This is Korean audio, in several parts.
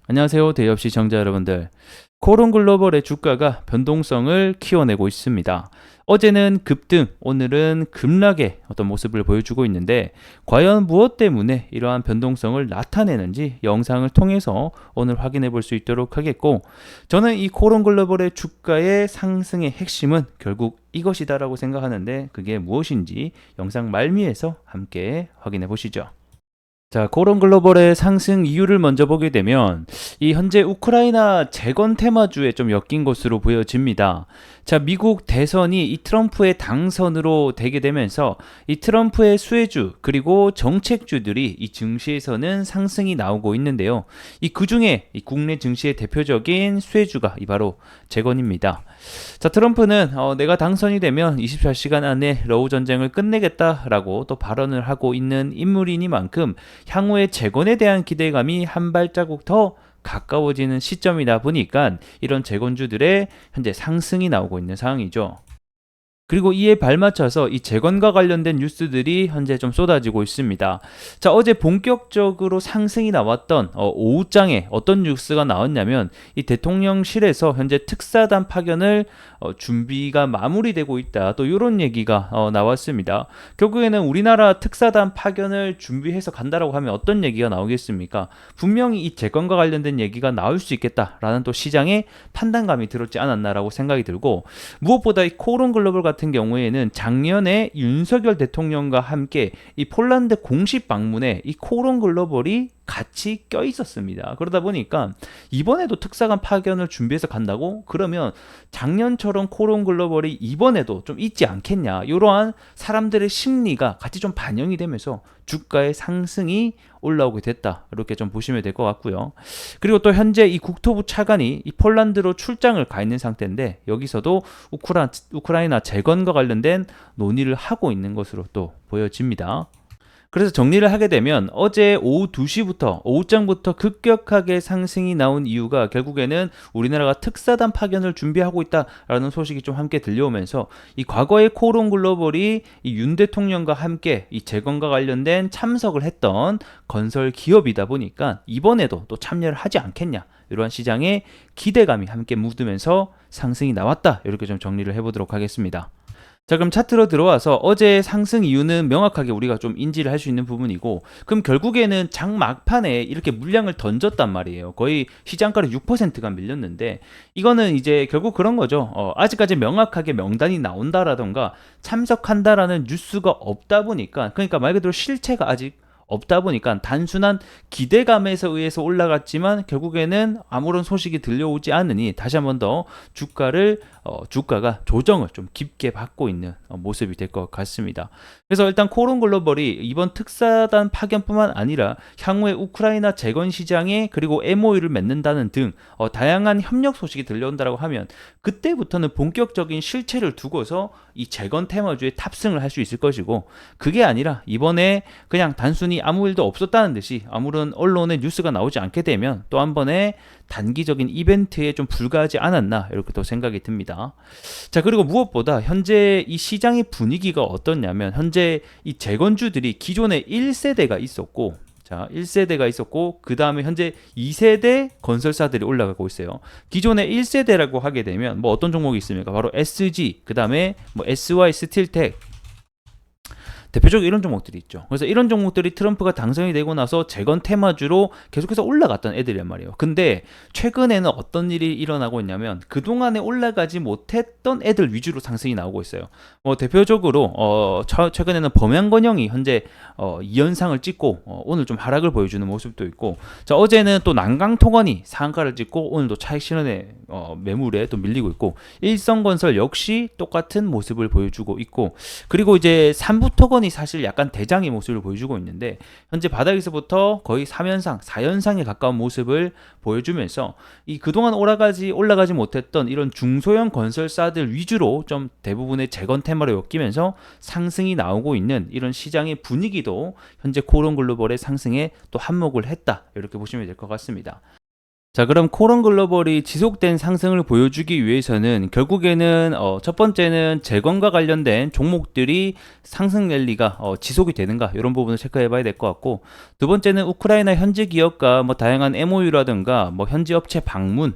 안녕하세요. 대기업 시청자 여러분들. 코론 글로벌의 주가가 변동성을 키워내고 있습니다. 어제는 급등, 오늘은 급락의 어떤 모습을 보여주고 있는데 과연 무엇 때문에 이러한 변동성을 나타내는지 영상을 통해서 오늘 확인해 볼 수 있도록 하겠고, 저는 이 코론 글로벌의 주가의 상승의 핵심은 결국 이것이다라고 생각하는데 그게 무엇인지 영상 말미에서 함께 확인해 보시죠. 자, 코론 글로벌의 상승 이유를 먼저 보게 되면 이 현재 우크라이나 재건 테마주에 좀 엮인 것으로 보여집니다. 자, 미국 대선이 이 트럼프의 당선으로 되게 되면서 이 트럼프의 수혜주 그리고 정책주들이 이 증시에서는 상승이 나오고 있는데요. 이 그중에 이 국내 증시의 대표적인 수혜주가 이 바로 재건입니다. 자, 트럼프는 내가 당선이 되면 24시간 안에 러우 전쟁을 끝내겠다라고 또 발언을 하고 있는 인물이니만큼 향후의 재건에 대한 기대감이 한 발자국 더 가까워지는 시점이다 보니까 이런 재건주들의 현재 상승이 나오고 있는 상황이죠. 그리고 이에 발맞춰서 이 재건과 관련된 뉴스들이 현재 좀 쏟아지고 있습니다. 자, 어제 본격적으로 상승이 나왔던 오후장에 어떤 뉴스가 나왔냐면 이 대통령실에서 현재 특사단 파견을 준비가 마무리되고 있다. 또 이런 얘기가 나왔습니다. 결국에는 우리나라 특사단 파견을 준비해서 간다라고 하면 어떤 얘기가 나오겠습니까? 분명히 이 재건과 관련된 얘기가 나올 수 있겠다라는 또 시장의 판단감이 들었지 않았나라고 생각이 들고, 무엇보다 이 코론 글로벌 같은 경우에는 작년에 윤석열 대통령과 함께 이 폴란드 공식 방문에 이 코론 글로벌이 같이 껴 있었습니다. 그러다 보니까 이번에도 특사관 파견을 준비해서 간다고? 그러면 작년처럼 코론 글로벌이 이번에도 좀 있지 않겠냐, 이러한 사람들의 심리가 같이 좀 반영이 되면서 주가의 상승이 올라오게 됐다, 이렇게 좀 보시면 될 것 같고요. 그리고 또 현재 이 국토부 차관이 이 폴란드로 출장을 가 있는 상태인데 여기서도 우크라이나 재건과 관련된 논의를 하고 있는 것으로 또 보여집니다. 그래서 정리를 하게 되면 어제 오후 2시부터 오후장부터 급격하게 상승이 나온 이유가 결국에는 우리나라가 특사단 파견을 준비하고 있다라는 소식이 좀 함께 들려오면서 이 과거의 코론 글로벌이 이 윤 대통령과 함께 이 재건과 관련된 참석을 했던 건설 기업이다 보니까 이번에도 또 참여를 하지 않겠냐, 이러한 시장의 기대감이 함께 묻으면서 상승이 나왔다, 이렇게 좀 정리를 해보도록 하겠습니다. 자, 그럼 차트로 들어와서 어제 상승 이유는 명확하게 우리가 좀 인지를 할 수 있는 부분이고, 그럼 결국에는 장 막판에 이렇게 물량을 던졌단 말이에요. 거의 시장가로 6%가 밀렸는데 이거는 이제 결국 그런 거죠. 아직까지 명확하게 명단이 나온다라던가 참석한다라는 뉴스가 없다 보니까, 그러니까 말 그대로 실체가 아직 없다 보니까 단순한 기대감에서 의해서 올라갔지만 결국에는 아무런 소식이 들려오지 않으니 다시 한번 더 주가가 조정을 좀 깊게 받고 있는 모습이 될 것 같습니다. 그래서 일단 코론 글로벌이 이번 특사단 파견뿐만 아니라 향후에 우크라이나 재건 시장에 그리고 MOU를 맺는다는 등 다양한 협력 소식이 들려온다고 하면 그때부터는 본격적인 실체를 두고서 이 재건 테마주에 탑승을 할 수 있을 것이고, 그게 아니라 이번에 그냥 단순히 아무 일도 없었다는 듯이 아무런 언론의 뉴스가 나오지 않게 되면 또 한 번의 단기적인 이벤트에 좀 불과하지 않았나, 이렇게 또 생각이 듭니다. 자, 그리고 무엇보다 현재 이 시장의 분위기가 어떻냐면 현재 이 재건주들이 기존에 1세대가 있었고, 자, 1세대가 있었고 그 다음에 현재 2세대 건설사들이 올라가고 있어요. 기존에 1세대라고 하게 되면 뭐 어떤 종목이 있습니까? 바로 SG, 그 다음에 뭐 SY 스틸텍, 대표적으로 이런 종목들이 있죠. 그래서 이런 종목들이 트럼프가 당선이 되고 나서 재건 테마주로 계속해서 올라갔던 애들이란 말이에요. 근데 최근에는 어떤 일이 일어나고 있냐면 그동안에 올라가지 못했던 애들 위주로 상승이 나오고 있어요. 대표적으로 최근에는 범양건영이 현재 2연상을 찍고 오늘 좀 하락을 보여주는 모습도 있고, 자, 어제는 또 난강통건이 상한가를 찍고 오늘도 차익 실현의 매물에 또 밀리고 있고, 일성건설 역시 똑같은 모습을 보여주고 있고, 그리고 이제 삼부토건이 사실 약간 대장의 모습을 보여주고 있는데 현재 바닥에서부터 거의 3연상, 4연상에 가까운 모습을 보여주면서 이 그동안 올라가지 못했던 이런 중소형 건설사들 위주로 좀 대부분의 재건 테마로 엮이면서 상승이 나오고 있는 이런 시장의 분위기도 현재 코론 글로벌의 상승에 또 한몫을 했다, 이렇게 보시면 될 것 같습니다. 자, 그럼 코론 글로벌이 지속된 상승을 보여주기 위해서는 결국에는 첫 번째는 재건과 관련된 종목들이 상승 랠리가 지속이 되는가 이런 부분을 체크해 봐야 될 것 같고, 두 번째는 우크라이나 현지 기업과 뭐 다양한 MOU라든가 뭐 현지 업체 방문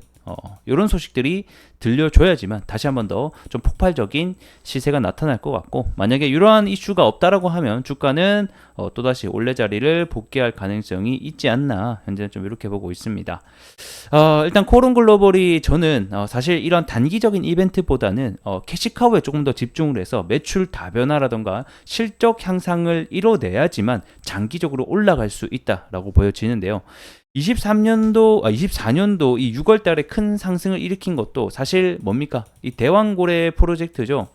이런 소식들이 들려줘야지만 다시 한번 더 좀 폭발적인 시세가 나타날 것 같고, 만약에 이러한 이슈가 없다라고 하면 주가는 또다시 원래 자리를 복귀할 가능성이 있지 않나 현재는 좀 이렇게 보고 있습니다. 일단 코론 글로벌이 저는 사실 이런 단기적인 이벤트보다는 캐시카우에 조금 더 집중을 해서 매출 다변화라던가 실적 향상을 이뤄내야지만 장기적으로 올라갈 수 있다라고 보여지는데요. 24년도 이 6월 달에 큰 상승을 일으킨 것도 사실 뭡니까? 이 대왕고래 프로젝트죠.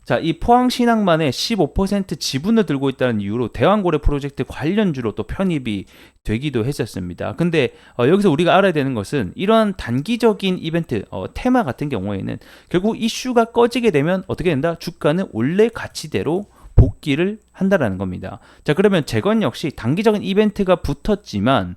자, 이 포항신항만의 15% 지분을 들고 있다는 이유로 대왕고래 프로젝트 관련주로 또 편입이 되기도 했었습니다. 근데 여기서 우리가 알아야 되는 것은 이러한 단기적인 이벤트, 테마 같은 경우에는 결국 이슈가 꺼지게 되면 어떻게 된다? 주가는 원래 가치대로 복귀를 한다라는 겁니다. 자, 그러면 재건 역시 단기적인 이벤트가 붙었지만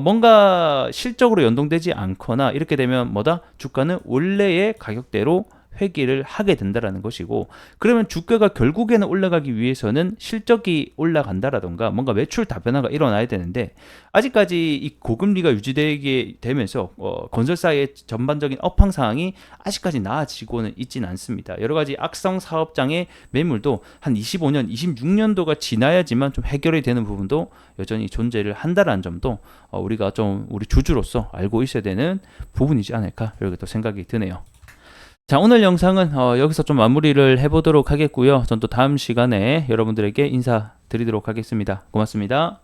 뭔가 실적으로 연동되지 않거나 이렇게 되면 뭐다? 주가는 원래의 가격대로 회귀를 하게 된다라는 것이고, 그러면 주가가 결국에는 올라가기 위해서는 실적이 올라간다라던가 뭔가 매출 다변화가 일어나야 되는데, 아직까지 이 고금리가 유지되게 되면서 건설사의 전반적인 업황 상황이 아직까지 나아지고는 있지는 않습니다. 여러 가지 악성 사업장의 매물도 한 25년, 26년도가 지나야지만 좀 해결이 되는 부분도 여전히 존재를 한다라는 점도 우리가 좀 우리 주주로서 알고 있어야 되는 부분이지 않을까 이렇게 또 생각이 드네요. 자, 오늘 영상은 여기서 좀 마무리를 해보도록 하겠고요. 전 또 다음 시간에 여러분들에게 인사드리도록 하겠습니다. 고맙습니다.